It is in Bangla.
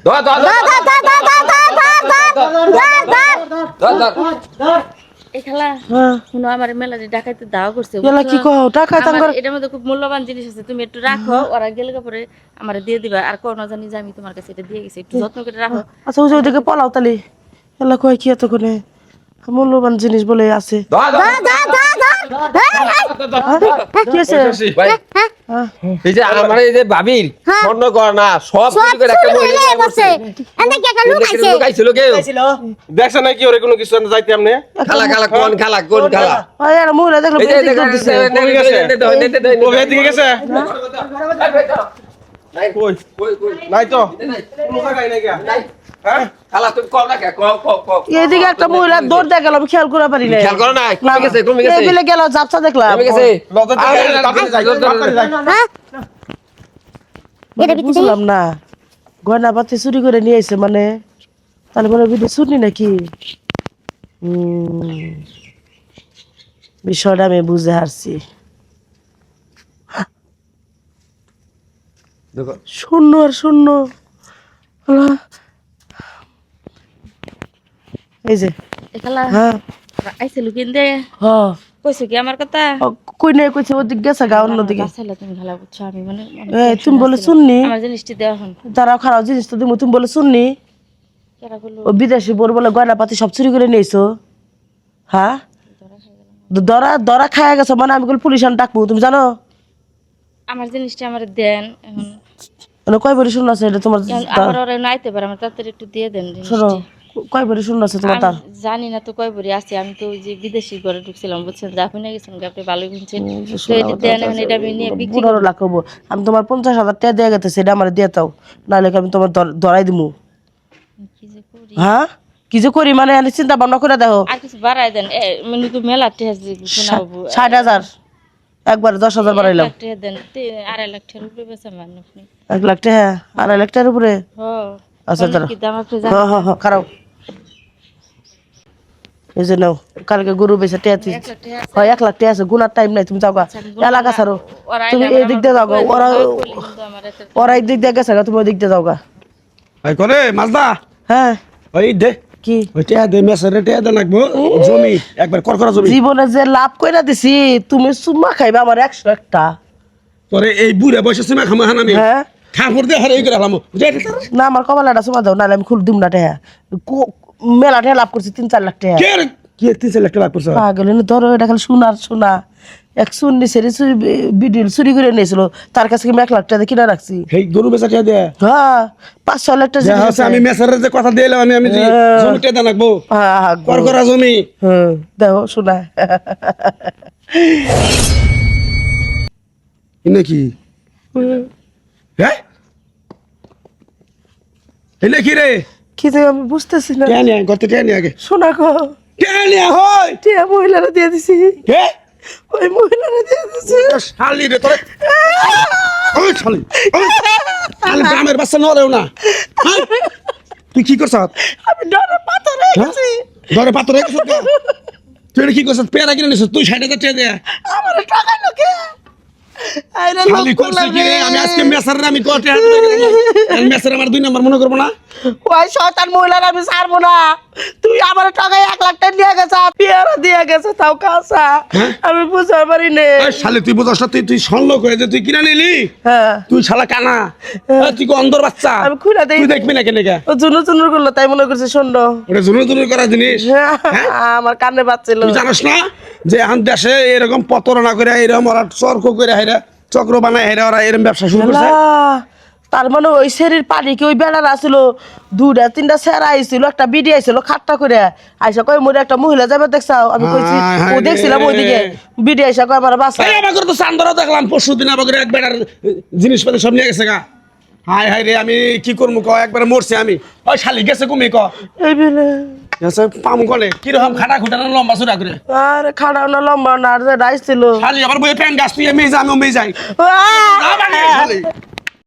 ধর ধর ধর ধর ধর ধর এই খালা শুনো আমার মেলা যে ডাকাইতে দাও করছে এলা কি কও টাকা তাঙ্গর এটার মধ্যে খুব মূল্যবান জিনিস আছে তুমি একটু রাখো ওরা গেলে পরে আমারে দিয়ে দিবা আর কোন জানি যে আমি তোমার কাছে এটা দিয়ে গেছি একটু যত্ন করে রাখো আচ্ছা ওই ওদিকে পলাও তালি এলা কয় কি এত কোনে মূল্যবান জিনিস বলে আছে ধর ধর কি আছে ভাই এই যে আমার এই যে ভাবির স্বর্ণ গয়না সব চুরি করে একটা মহিলা নিয়ে বসে এনে কে কালু খাইছে লুকাইছিল কেউ দেখছ না কি ওরে কোনো কিছু যাইতে আমনে খালা খালা কোন খালা আয় আর মহিলা দেখলো এই যে বেশি করে দিছে ও এদিকে গেছে নাই কই নাই তো কোনো জায়গায় নাই গা হ্যাঁ খালা তুমি কল না ক এদিকে একটা মহিলা দৌড় দিয়ে গেল আমি খেয়াল করে পারি না খেয়াল করো না কমে গেছে এই বিলে গেল জাপসা দেখলাম কমে গেছে লজ্জা তাড়াতাড়ি যাই হ্যাঁ এটা কি বুঝলাম না গয়না পাতি চুরি করে নিয়ে আইছে মানে তাহলে মনে বিধি শুনি নাকি বিষয়টা আমি বুঝে হারছি দেখো শূন্য আর শূন্য আল্লাহ। এই যে এই খালা হ্যাঁ আইছে লুকিন দে হ্যাঁ কইছো কি আমার কথা কই নাই কইছে ওদিকে গেছে গা অন্যদিকে বাসাইলে তুমি খালা বুঝছো আমি মানে তুমি বলে শুননি আমার জিনিসটি দেওয়া এখন তারাও খারাপ জিনিস তো তুমি বলে শুননি কেরা বললো ও বিদেশি বোর বলে গয়না পাতি সব চুরি করে নিয়েছো হ্যাঁ দরা দরা খায়া গেছো মানে আমি বলি পুলিশ আন ডাকবো তুমি জানো আমার জিনিসটা আমার দেন এখন মানে কয় বড়ি শুনলো আছে এটা তোমার আবার ওরা নাইতে পারে আমার তাড়াতাড়ি একটু দিয়ে দেন শোনো জিনিসটি কয় বড়ি শুনলো আছে তোমার তার আমি জানি না তো কয় বড়ি আছে আমি তো ওই যে বিদেশি ঘরে ঢুকছিলাম বুঝছেন যা শুনে গেছেন আপনি ভালোই শুনছেন তো এটা দেন এখন এটা আমি নিয়ে বিক্রি 15 লাখ হবো আমি তোমার 50,000 টাকা দিয়ে গেছে সেটা আমার দিয়ে দাও নাহলে আমি তোমার ধরাই দিমু কি যে করি হ্যাঁ কি যে করি মানে আমি চিন্তা ভাবনা করে দেখো আর কিছু বাড়াই দেন মানে তো মেলা টেস শোনাবো 60,000 একবার 10,000 বাড়াইলাম দেন 2.5 লাখ টাকার উপরে বেচা মান আপনি 1 লাখ টাকা 2.5 লাখ টাকার উপরে আচ্ছা দাঁড়া কি দাম আপনি হ্যাঁ খারাপ এই যে নাও কালকে গরু বেচে টেয়াতি হয় 1 লাখ টাকা আছে গুনার টাইম নাই তুমি যাও গা এলাকা ছাড়ো তুমি এই দিক দিয়ে যাও গা ওরা এই দিক দিয়ে গেছে গা তুমি ওই দিক দিয়ে যাও গা ভাই করে মাজদা হ্যাঁ ওই দে কি ওইটা দে মেসরে টেয়া দে লাগবো জমি একবার করকরা জমি জীবনে যে লাভ কইরা দিছি তুমি সুমা খাইবা আমার 101টা পরে এই বুড়া বয়সে সীমা খামা হান আমি হ্যাঁ ঠাকুর দিয়ে হারে করে হালামো না আমার কপালাটা সুমা দাও নাহলে আমি খুল দিম না টাকা মেলা টাকা লাভ করছি 3-4 লাখ টাকা কে রে? কি 3 লাখ টাকা লাভ করছ পাগল না ধরো এটা খালি সোনা এক সুন্নি সেরি বিডিল চুরি করে নিয়েছিল তার কাছে আমি 1 লাখ টাকা কিনা রাখছি এই গরু বেচা টিয়া দে হ্যাঁ 5-6 লাখ টাকা যা আছে আমি মেসরে যে কথা দিলাম আমি যে জমি টিয়া দে লাগবো করকরা জমি হ্যাঁ দেখো শোনা ইনে কি হ্যাঁ এনে কি রে কি যে আমি বুঝতেছি না টিয়া নিয়ে গতে টিয়া নিয়ে আগে শোনা গো টিয়া নিয়ে হয় টিয়া মহিলারা দিয়ে দিছি কে ওই মহিলারা দিয়ে দিছি শালি রে তোরে ওই শালি শালি গ্রামের বাচ্চা নরেও না হ্যাঁ? তুই কি করছ আমি ডরে পাথর হয়ে গেছি ধরে পাথরে তুই কি করছ পেয়ারা কিনে নিছ তুই 60,000 টাকা দে আমার টাকা লোকে আইরে শালি করছিস কি রে আমি আজকে মেসার আমি কোটে হাত আমি মেসার আমার 2 নাম্বার মনে করব না ওই শয়তান মহিলারা আমি ছাড়বো না তুই আমার টাকা 1 লাখ টাকা দিয়ে গেছে পেয়ারা দিয়ে গেছে তাও কাঁচা আমি বুঝতে পারি নে এই শালি তুই বুঝছ না তুই সল্লক হয়ে যে তুই কিনা নিলি হ্যাঁ তুই শালা কানা তুই কো অন্ধর বাচ্চা আমি খুলে দেই তুই দেখবি না কেন কে ও জুনু জুনু করলো তাই মনে করছে শুনলো ওটা জুনুর জুনুর করা জিনিস আমার কানে বাজছিল তুই জানিস না যে আন দেশে এরকম প্রতারণা করে এরকম ওরা চক্র করে হেরা চক্র বানায় হেরা ওরা এরকম ব্যবসা শুরু করছে তার মানে ওই শরীর পানি কি ওই বেড়ার আসছিল 2-3টা সেরা আইছিল একটা বিডি আইছিল খাট্টা করে আইসা কই মোরে একটা মহিলা যাবে দেখছাও আমি কইছি ও দেখছিলাম ওইদিকে বিডি আইসা কই আমার বাসা এই আমাকে তো চান্দরা দেখলাম পরশুদিন আমাকে এক বেটার জিনিসপত্র সব নিয়ে গেছে গা হাই হাই রে আমি কি করবো ক একবার মরছি আমি ওই শালি গেছে কুমি ক এই বেলে গেছে পামু কলে কিরকম খাটা খুঁটা না লম্বা চূড়া করে আরে খাড়াও না লম্বা না আর যে রাইছিল শালি আবার বই প্যান গাছ তুই মেয়ে যা আমিও মেয়ে যাই আহ! শালি